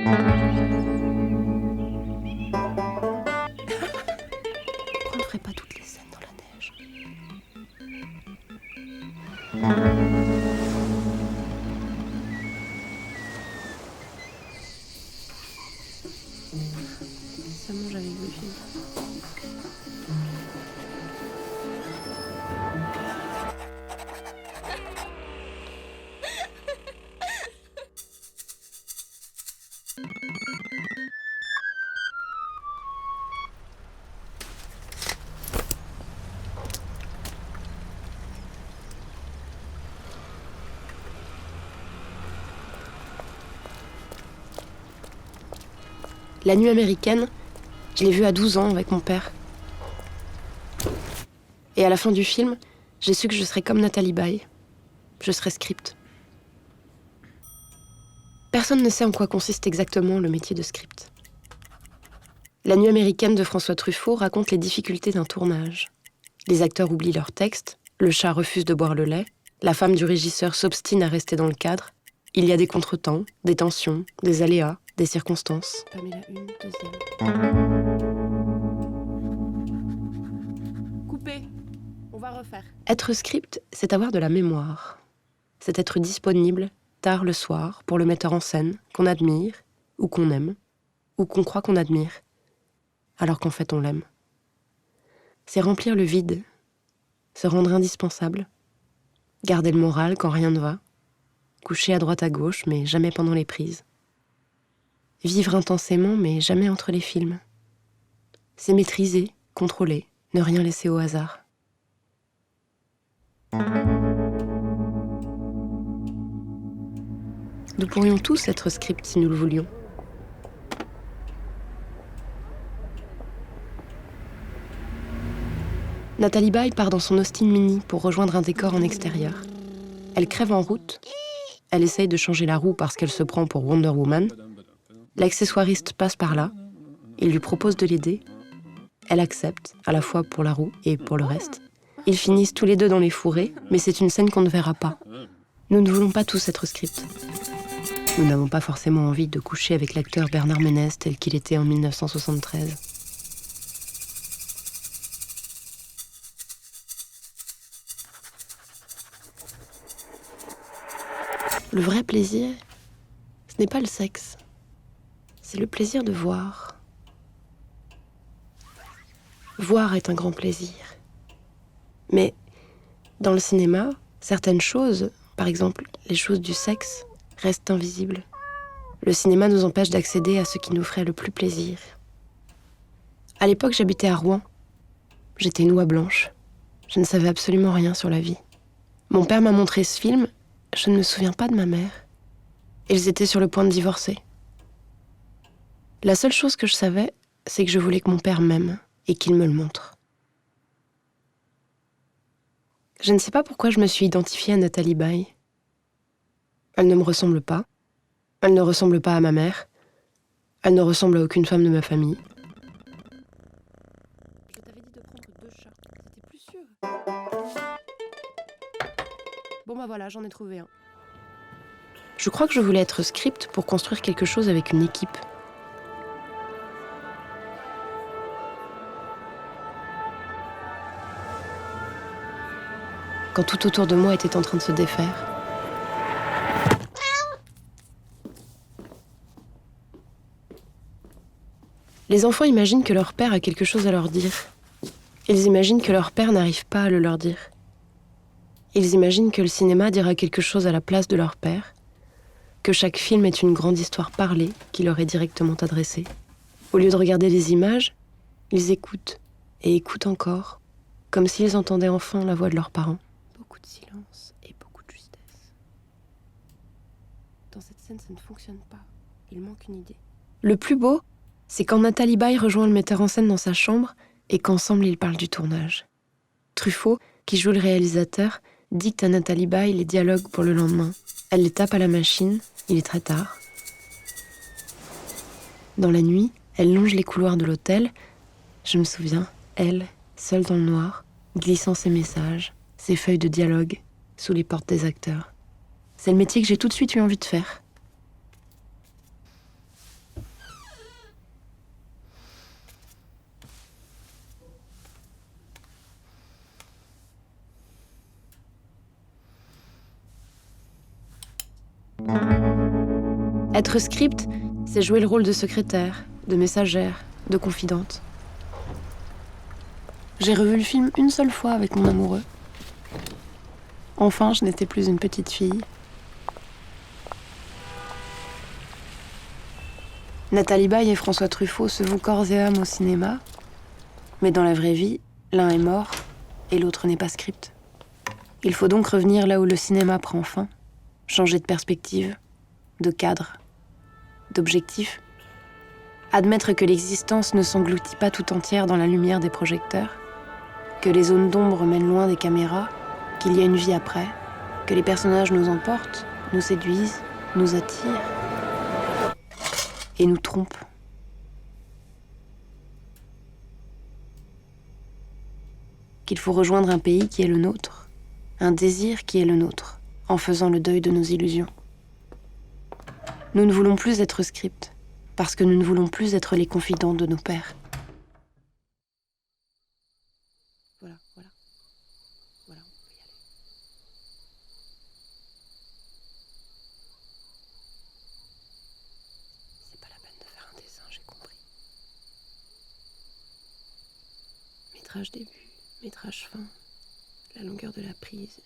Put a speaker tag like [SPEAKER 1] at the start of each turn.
[SPEAKER 1] Pourquoi on ne ferait pas toutes les scènes dans la neige ? Seulement j'avais vu le film. La nuit américaine, je l'ai vue à 12 ans avec mon père. Et à la fin du film, j'ai su que je serais comme Nathalie Baye. Je serais script. Personne ne sait en quoi consiste exactement le métier de script. La nuit américaine de François Truffaut raconte les difficultés d'un tournage. Les acteurs oublient leur texte, le chat refuse de boire le lait, la femme du régisseur s'obstine à rester dans le cadre. Il y a des contretemps, des tensions, des aléas, des circonstances. Pamela, une, deuxième. Coupé. On va refaire. Être script, c'est avoir de la mémoire. C'est être disponible, tard le soir, pour le metteur en scène, qu'on admire, ou qu'on aime, ou qu'on croit qu'on admire, alors qu'en fait on l'aime. C'est remplir le vide, se rendre indispensable, garder le moral quand rien ne va, coucher à droite à gauche, mais jamais pendant les prises. Vivre intensément, mais jamais entre les films. C'est maîtriser, contrôler, ne rien laisser au hasard. Nous pourrions tous être scripts si nous le voulions. Nathalie Baye part dans son Austin Mini pour rejoindre un décor en extérieur. Elle crève en route. Elle essaye de changer la roue parce qu'elle se prend pour Wonder Woman. L'accessoiriste passe par là. Il lui propose de l'aider. Elle accepte, à la fois pour la roue et pour le reste. Ils finissent tous les deux dans les fourrés, mais c'est une scène qu'on ne verra pas. Nous ne voulons pas tous être scripts. Nous n'avons pas forcément envie de coucher avec l'acteur Bernard Ménez tel qu'il était en 1973. Le vrai plaisir, ce n'est pas le sexe. C'est le plaisir de voir. Voir est un grand plaisir. Mais dans le cinéma, certaines choses, par exemple les choses du sexe, restent invisibles. Le cinéma nous empêche d'accéder à ce qui nous ferait le plus plaisir. À l'époque, j'habitais à Rouen. J'étais une oie blanche. Je ne savais absolument rien sur la vie. Mon père m'a montré ce film. Je ne me souviens pas de ma mère. Ils étaient sur le point de divorcer. La seule chose que je savais, c'est que je voulais que mon père m'aime et qu'il me le montre. Je ne sais pas pourquoi je me suis identifiée à Nathalie Baye. Elle ne me ressemble pas. Elle ne ressemble pas à ma mère. Elle ne ressemble à aucune femme de ma famille. Je t'avais dit de prendre 2 chats. C'était plus sûr. Bon bah voilà, j'en ai trouvé un. Je crois que je voulais être script pour construire quelque chose avec une équipe. Quand tout autour de moi était en train de se défaire. Les enfants imaginent que leur père a quelque chose à leur dire. Ils imaginent que leur père n'arrive pas à le leur dire. Ils imaginent que le cinéma dira quelque chose à la place de leur père, que chaque film est une grande histoire parlée qui leur est directement adressée. Au lieu de regarder les images, ils écoutent, et écoutent encore, comme s'ils entendaient enfin la voix de leurs parents. Beaucoup de silence et beaucoup de justesse. Dans cette scène, ça ne fonctionne pas. Il manque une idée. Le plus beau, c'est quand Nathalie Baye rejoint le metteur en scène dans sa chambre et qu'ensemble ils parlent du tournage. Truffaut, qui joue le réalisateur, dicte à Nathalie Baye les dialogues pour le lendemain. Elle les tape à la machine, il est très tard. Dans la nuit, elle longe les couloirs de l'hôtel. Je me souviens, elle, seule dans le noir, glissant ses messages, ses feuilles de dialogue, sous les portes des acteurs. C'est le métier que j'ai tout de suite eu envie de faire. Être script, c'est jouer le rôle de secrétaire, de messagère, de confidente. J'ai revu le film une seule fois avec mon amoureux. Enfin, je n'étais plus une petite fille. Nathalie Baye et François Truffaut se vouent corps et âme au cinéma, mais dans la vraie vie, l'un est mort et l'autre n'est pas script. Il faut donc revenir là où le cinéma prend fin, changer de perspective, de cadre, d'objectif, admettre que l'existence ne s'engloutit pas tout entière dans la lumière des projecteurs, que les zones d'ombre mènent loin des caméras, qu'il y a une vie après, que les personnages nous emportent, nous séduisent, nous attirent et nous trompent. Qu'il faut rejoindre un pays qui est le nôtre, un désir qui est le nôtre, en faisant le deuil de nos illusions. Nous ne voulons plus être script, parce que nous ne voulons plus être les confidents de nos pères. Voilà, on peut y aller. C'est pas la peine de faire un dessin, j'ai compris. Métrage début, métrage fin, la longueur de la prise,